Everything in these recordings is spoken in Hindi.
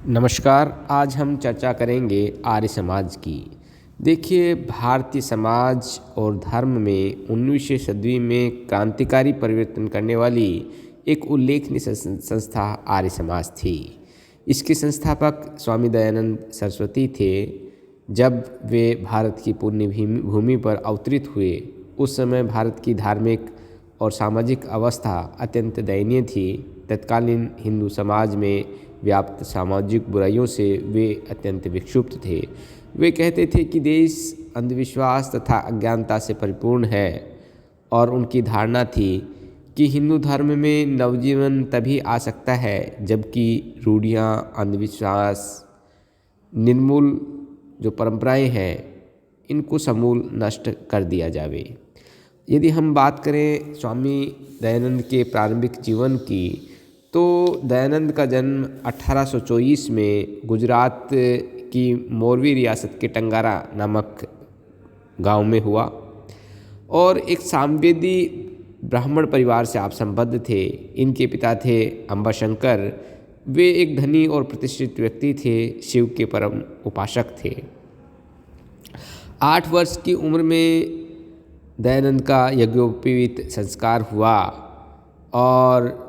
नमस्कार। आज हम चर्चा करेंगे आर्य समाज की। देखिए, भारतीय समाज और धर्म में 19वीं सदी में क्रांतिकारी परिवर्तन करने वाली एक उल्लेखनीय संस्था आर्य समाज थी। इसके संस्थापक स्वामी दयानंद सरस्वती थे। जब वे भारत की पुण्य भूमि पर अवतरित हुए, उस समय भारत की धार्मिक और सामाजिक अवस्था अत्यंत दयनीय थी। तत्कालीन हिंदू समाज में व्याप्त सामाजिक बुराइयों से वे अत्यंत विक्षुब्ध थे। वे कहते थे कि देश अंधविश्वास तथा अज्ञानता से परिपूर्ण है और उनकी धारणा थी कि हिंदू धर्म में नवजीवन तभी आ सकता है जबकि रूढ़ियाँ, अंधविश्वास, निर्मूल जो परंपराएं हैं, इनको समूल नष्ट कर दिया जावे। यदि हम बात करें स्वामी दयानंद के प्रारंभिक जीवन की, तो दयानंद का जन्म 1824 में गुजरात की मोरवी रियासत के टंगारा नामक गांव में हुआ और एक सामवेदी ब्राह्मण परिवार से आप संबद्ध थे। इनके पिता थे अंबाशंकर। वे एक धनी और प्रतिष्ठित व्यक्ति थे, शिव के परम उपासक थे। 8 वर्ष की उम्र में दयानंद का यज्ञोपवीत संस्कार हुआ और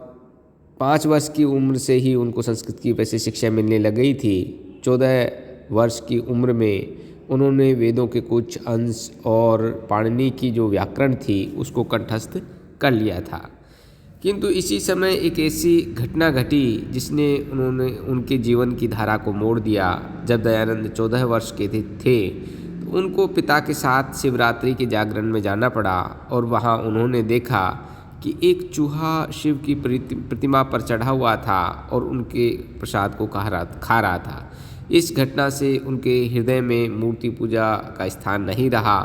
5 वर्ष की उम्र से ही उनको संस्कृत की वैसे शिक्षा मिलने लग गई थी। 14 वर्ष की उम्र में उन्होंने वेदों के कुछ अंश और पाणिनि की जो व्याकरण थी उसको कंठस्थ कर लिया था। किंतु इसी समय एक ऐसी घटना घटी जिसने उनके जीवन की धारा को मोड़ दिया। जब दयानंद 14 वर्ष के थे तो उनको पिता के साथ शिवरात्रि के जागरण में जाना पड़ा और वहाँ उन्होंने देखा कि एक चूहा शिव की प्रतिमा पर चढ़ा हुआ था और उनके प्रसाद को खा रहा था। इस घटना से उनके हृदय में मूर्ति पूजा का स्थान नहीं रहा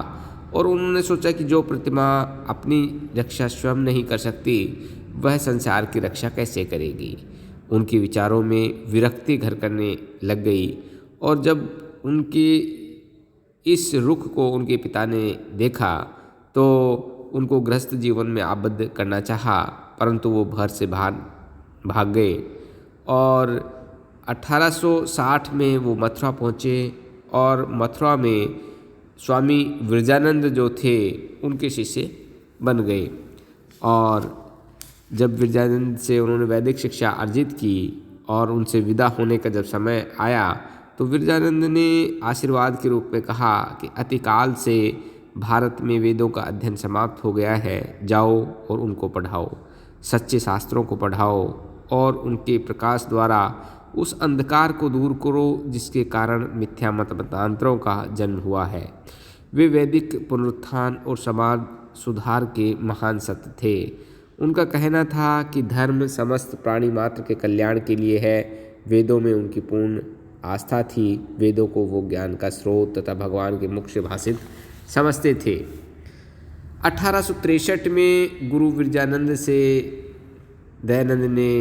और उन्होंने सोचा कि जो प्रतिमा अपनी रक्षा स्वयं नहीं कर सकती, वह संसार की रक्षा कैसे करेगी। उनके विचारों में विरक्ति घर करने लग गई और जब उनके इस रुख को उनके पिता ने देखा तो उनको गृहस्थ जीवन में आबद्ध करना चाहा, परंतु वो घर से भाग गए और 1860 में वो मथुरा पहुँचे और मथुरा में स्वामी विरजानंद जो थे उनके शिष्य बन गए। और जब विरजानंद से उन्होंने वैदिक शिक्षा अर्जित की और उनसे विदा होने का जब समय आया तो विरजानंद ने आशीर्वाद के रूप में कहा कि अतिकाल से भारत में वेदों का अध्ययन समाप्त हो गया है, जाओ और उनको पढ़ाओ, सच्चे शास्त्रों को पढ़ाओ और उनके प्रकाश द्वारा उस अंधकार को दूर करो जिसके कारण मिथ्या मतांतरों का जन्म हुआ है। वे वैदिक पुनरुत्थान और समाज सुधार के महान सत्य थे। उनका कहना था कि धर्म समस्त प्राणी मात्र के कल्याण के लिए है। वेदों में उनकी पूर्ण आस्था थी। वेदों को वो ज्ञान का स्रोत तथा भगवान के मुख से भाषित समझते थे। 1863 में गुरु विरजानंद से दयानंद ने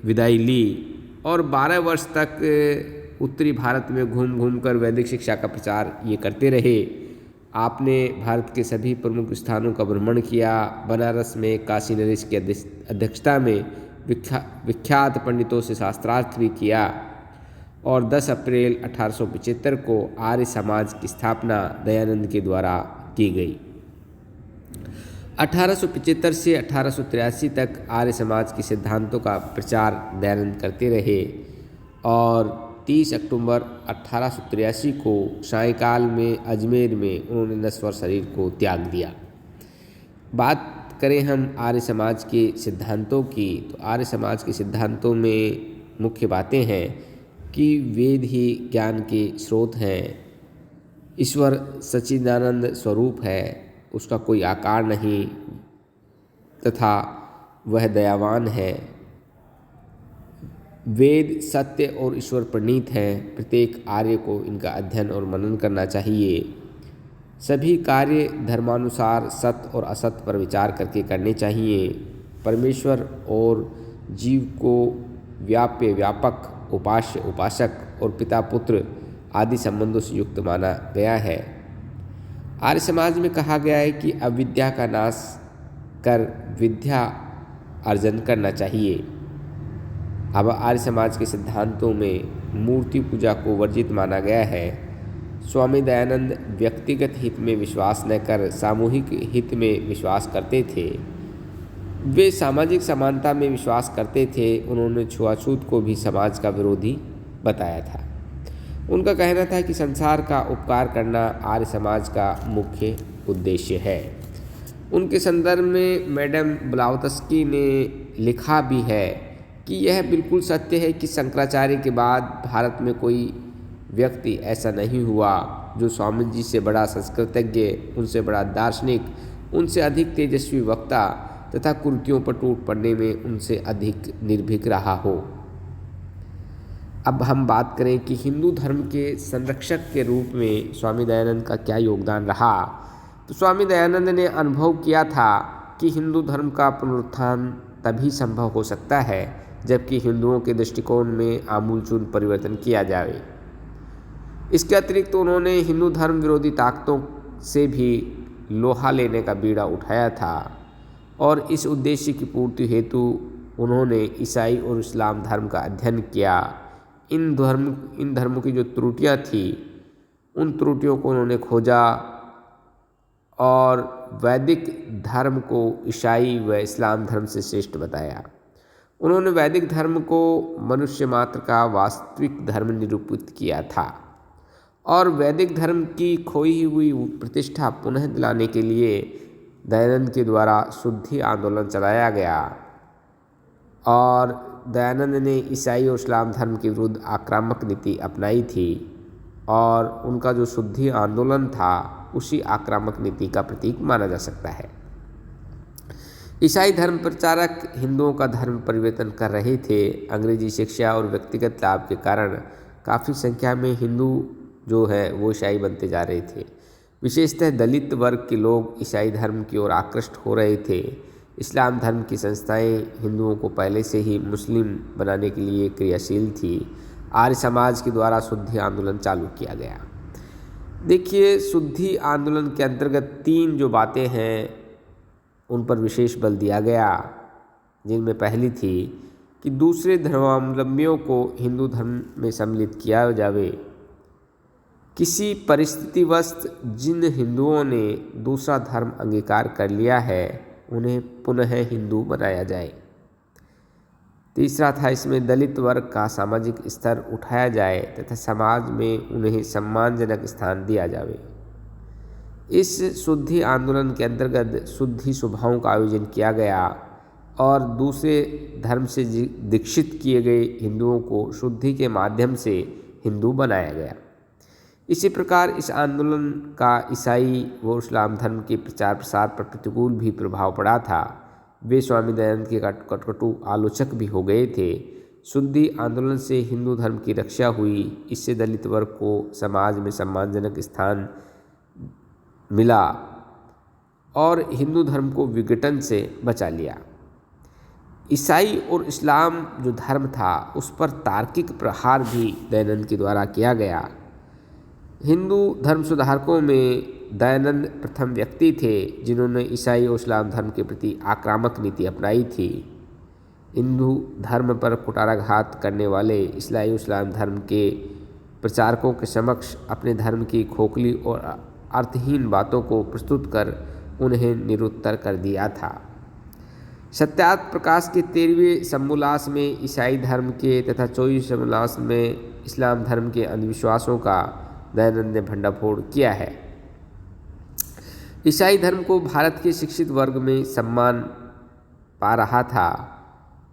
विदाई ली और 12 वर्ष तक उत्तरी भारत में घूम घूम कर वैदिक शिक्षा का प्रचार ये करते रहे। आपने भारत के सभी प्रमुख स्थानों का भ्रमण किया। बनारस में काशी नरेश की अध्यक्षता में विख्यात पंडितों से शास्त्रार्थ भी किया और 10 अप्रैल 1875 को आर्य समाज की स्थापना दयानंद के द्वारा की गई। 1875 से 1883 तक आर्य समाज के सिद्धांतों का प्रचार दयानंद करते रहे और 30 अक्टूबर 1883 को सायंकाल में अजमेर में उन्होंने नश्वर शरीर को त्याग दिया। बात करें हम आर्य समाज के सिद्धांतों की, तो आर्य समाज के सिद्धांतों में मुख्य बातें हैं कि वेद ही ज्ञान के स्रोत हैं, ईश्वर सच्चिदानंद स्वरूप है, उसका कोई आकार नहीं तथा वह दयावान है। वेद सत्य और ईश्वर प्रणीत हैं। प्रत्येक आर्य को इनका अध्ययन और मनन करना चाहिए। सभी कार्य धर्मानुसार सत्य और असत्य पर विचार करके करने चाहिए। परमेश्वर और जीव को व्याप्य, व्यापक, उपास्य, उपासक और पिता पुत्र आदि संबंधों से युक्त माना गया है। आर्य समाज में कहा गया है कि अविद्या का नाश कर विद्या अर्जन करना चाहिए। अब आर्य समाज के सिद्धांतों में मूर्ति पूजा को वर्जित माना गया है। स्वामी दयानंद व्यक्तिगत हित में विश्वास न कर सामूहिक हित में विश्वास करते थे। वे सामाजिक समानता में विश्वास करते थे। उन्होंने छुआछूत को भी समाज का विरोधी बताया था। उनका कहना था कि संसार का उपकार करना आर्य समाज का मुख्य उद्देश्य है। उनके संदर्भ में मैडम ब्लावत्स्की ने लिखा भी है कि यह बिल्कुल सत्य है कि शंकराचार्य के बाद भारत में कोई व्यक्ति ऐसा नहीं हुआ जो स्वामी जी से बड़ा संस्कृतज्ञ, उनसे बड़ा दार्शनिक, उनसे अधिक तेजस्वी वक्ता तथा कुर्तियों पर टूट पड़ने में उनसे अधिक निर्भीक रहा हो। अब हम बात करें कि हिंदू धर्म के संरक्षक के रूप में स्वामी दयानंद का क्या योगदान रहा, तो स्वामी दयानंद ने अनुभव किया था कि हिंदू धर्म का पुनरुत्थान तभी संभव हो सकता है जबकि हिंदुओं के दृष्टिकोण में आमूलचूल परिवर्तन किया जाए। इसके अतिरिक्त उन्होंने हिंदू धर्म विरोधी ताकतों से भी लोहा लेने का बीड़ा उठाया था और इस उद्देश्य की पूर्ति हेतु उन्होंने ईसाई और इस्लाम धर्म का अध्ययन किया। इन धर्मों की जो त्रुटियां थी उन त्रुटियों को उन्होंने खोजा और वैदिक धर्म को ईसाई व इस्लाम धर्म से श्रेष्ठ बताया। उन्होंने वैदिक धर्म को मनुष्य मात्र का वास्तविक धर्म निरूपित किया था और वैदिक धर्म की खोई हुई प्रतिष्ठा पुनः दिलाने के लिए दयानंद के द्वारा शुद्धि आंदोलन चलाया गया और दयानंद ने ईसाई और इस्लाम धर्म के विरुद्ध आक्रामक नीति अपनाई थी और उनका जो शुद्धि आंदोलन था उसी आक्रामक नीति का प्रतीक माना जा सकता है। ईसाई धर्म प्रचारक हिंदुओं का धर्म परिवर्तन कर रहे थे। अंग्रेजी शिक्षा और व्यक्तिगत लाभ के कारण काफ़ी संख्या में हिंदू जो है वो ईसाई बनते जा रहे थे। विशेषतः दलित वर्ग के लोग ईसाई धर्म की ओर आकृष्ट हो रहे थे। इस्लाम धर्म की संस्थाएं हिंदुओं को पहले से ही मुस्लिम बनाने के लिए क्रियाशील थी। आर्य समाज के द्वारा शुद्धि आंदोलन चालू किया गया। देखिए, शुद्धि आंदोलन के अंतर्गत 3 जो बातें हैं उन पर विशेष बल दिया गया, जिनमें पहली थी कि दूसरे धर्मावलंबियों को हिंदू धर्म में सम्मिलित किया जावे। किसी परिस्थितिवश जिन हिंदुओं ने दूसरा धर्म अंगीकार कर लिया है उन्हें पुनः हिंदू बनाया जाए। तीसरा था इसमें दलित वर्ग का सामाजिक स्तर उठाया जाए तथा समाज में उन्हें सम्मानजनक स्थान दिया जावे। इस शुद्धि आंदोलन के अंतर्गत शुद्धि सभाओं का आयोजन किया गया और दूसरे धर्म से दीक्षित किए गए हिंदुओं को शुद्धि के माध्यम से हिंदू बनाया गया। इसी प्रकार इस आंदोलन का ईसाई व इस्लाम धर्म के प्रचार प्रसार पर प्रतिकूल भी प्रभाव पड़ा था। वे स्वामी दयानंद के कटु आलोचक भी हो गए थे। शुद्धि आंदोलन से हिंदू धर्म की रक्षा हुई। इससे दलित वर्ग को समाज में सम्मानजनक स्थान मिला और हिंदू धर्म को विघटन से बचा लिया। ईसाई और इस्लाम जो धर्म था उस पर तार्किक प्रहार भी दयानंद के द्वारा किया गया। हिंदू धर्म सुधारकों में दयानंद प्रथम व्यक्ति थे जिन्होंने ईसाई और इस्लाम धर्म के प्रति आक्रामक नीति अपनाई थी। हिंदू धर्म पर कुठाराघात करने वाले ईसाई और इस्लाम धर्म के प्रचारकों के समक्ष अपने धर्म की खोखली और अर्थहीन बातों को प्रस्तुत कर उन्हें निरुत्तर कर दिया था। सत्यार्थ प्रकाश के 13वें समोल्लास में ईसाई धर्म के तथा 24वें समोल्लास में इस्लाम धर्म के अंधविश्वासों का दयानंद ने भंडाफोड़ किया है। ईसाई धर्म को भारत के शिक्षित वर्ग में सम्मान पा रहा था,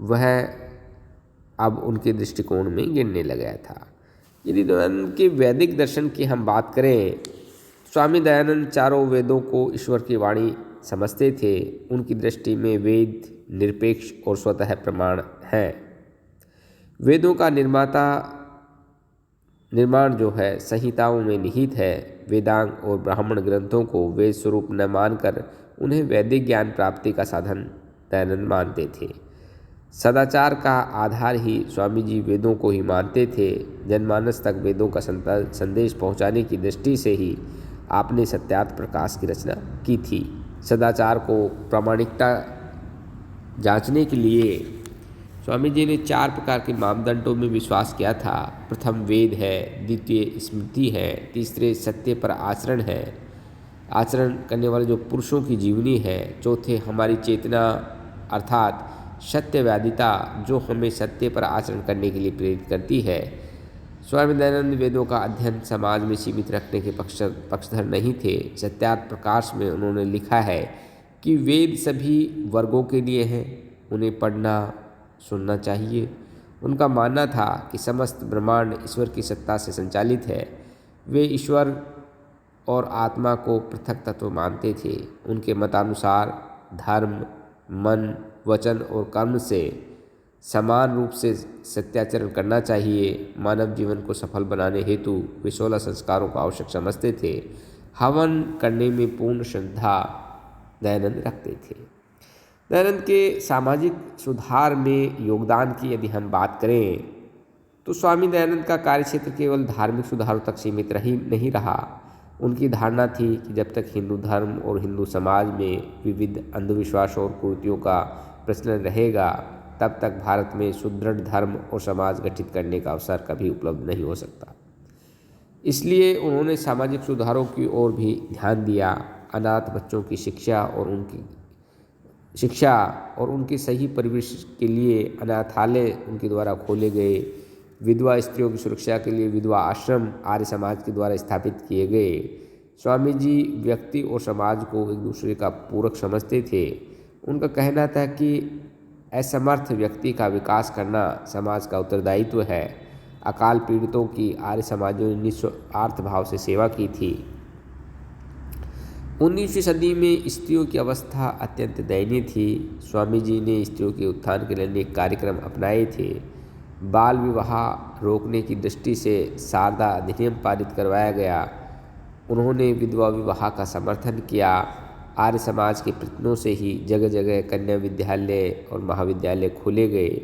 वह अब उनके दृष्टिकोण में गिरने लगा था। यदि दयानंद के वैदिक दर्शन की हम बात करें, स्वामी दयानंद चारों वेदों को ईश्वर की वाणी समझते थे। उनकी दृष्टि में वेद निरपेक्ष और स्वतः प्रमाण हैं। वेदों का निर्माण जो है संहिताओं में निहित है। वेदांग और ब्राह्मण ग्रंथों को वेद स्वरूप न मानकर उन्हें वैदिक ज्ञान प्राप्ति का साधन दयानंद मानते थे। सदाचार का आधार ही स्वामी जी वेदों को ही मानते थे। जनमानस तक वेदों का संदेश पहुंचाने की दृष्टि से ही आपने सत्यार्थ प्रकाश की रचना की थी। सदाचार को प्रामाणिकता जांचने के लिए स्वामी जी ने 4 प्रकार के मापदंडों में विश्वास किया था। प्रथम वेद है, द्वितीय स्मृति है, तीसरे सत्य पर आचरण है, आचरण करने वाले जो पुरुषों की जीवनी है, चौथे हमारी चेतना अर्थात सत्यवादिता जो हमें सत्य पर आचरण करने के लिए प्रेरित करती है। स्वामी दयानंद वेदों का अध्ययन समाज में सीमित रखने के पक्षधर नहीं थे। सत्यार्थ प्रकाश में उन्होंने लिखा है कि वेद सभी वर्गों के लिए हैं, उन्हें पढ़ना सुनना चाहिए। उनका मानना था कि समस्त ब्रह्मांड ईश्वर की सत्ता से संचालित है। वे ईश्वर और आत्मा को पृथक तत्व मानते थे। उनके मतानुसार धर्म, मन, वचन और कर्म से समान रूप से सत्याचरण करना चाहिए। मानव जीवन को सफल बनाने हेतु वे 16 संस्कारों को आवश्यक समझते थे। हवन करने में पूर्ण श्रद्धा दयानंद रखते थे। दयानंद के सामाजिक सुधार में योगदान की यदि हम बात करें तो स्वामी दयानंद का कार्यक्षेत्र केवल धार्मिक सुधारों तक सीमित नहीं रहा। उनकी धारणा थी कि जब तक हिंदू धर्म और हिंदू समाज में विविध अंधविश्वासों और कुरीतियों का प्रचलन रहेगा तब तक भारत में सुदृढ़ धर्म और समाज गठित करने का अवसर कभी उपलब्ध नहीं हो सकता। इसलिए उन्होंने सामाजिक सुधारों की ओर भी ध्यान दिया। अनाथ बच्चों की शिक्षा और उनकी सही परिवेश के लिए अनाथालय उनके द्वारा खोले गए। विधवा स्त्रियों की सुरक्षा के लिए विधवा आश्रम आर्य समाज के द्वारा स्थापित किए गए। स्वामी जी व्यक्ति और समाज को एक दूसरे का पूरक समझते थे। उनका कहना था कि असमर्थ व्यक्ति का विकास करना समाज का उत्तरदायित्व है। अकाल पीड़ितों की आर्य समाजों ने निस्वार्थ भाव से सेवा की थी। 19वीं सदी में स्त्रियों की अवस्था अत्यंत दयनीय थी। स्वामी जी ने स्त्रियों के उत्थान के लिए अनेक कार्यक्रम अपनाए थे। बाल विवाह रोकने की दृष्टि से शारदा अधिनियम पारित करवाया गया। उन्होंने विधवा विवाह का समर्थन किया। आर्य समाज के प्रयत्नों से ही जगह जगह कन्या विद्यालय और महाविद्यालय खोले गए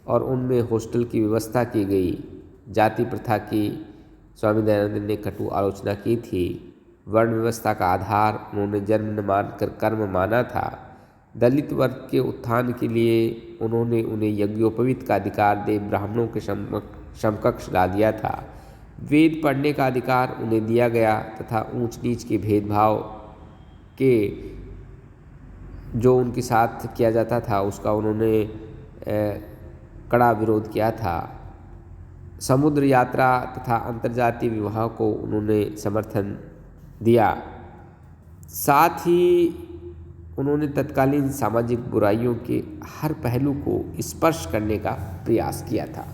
और उनमें हॉस्टल की व्यवस्था की गई। जाति प्रथा की स्वामी दयानंद ने कटु आलोचना की थी। वर्ण व्यवस्था का आधार उन्होंने जन्म न मानकर कर्म माना था। दलित वर्ग के उत्थान के लिए उन्होंने उन्हें यज्ञोपवीत का अधिकार दे ब्राह्मणों के समकक्ष ला दिया था। वेद पढ़ने का अधिकार उन्हें दिया गया तथा ऊंच नीच के भेदभाव के जो उनके साथ किया जाता था उसका उन्होंने कड़ा विरोध किया था। समुद्र यात्रा तथा अंतर्जातीय विवाह को उन्होंने समर्थन दिया। साथ ही उन्होंने तत्कालीन सामाजिक बुराइयों के हर पहलू को स्पर्श करने का प्रयास किया था।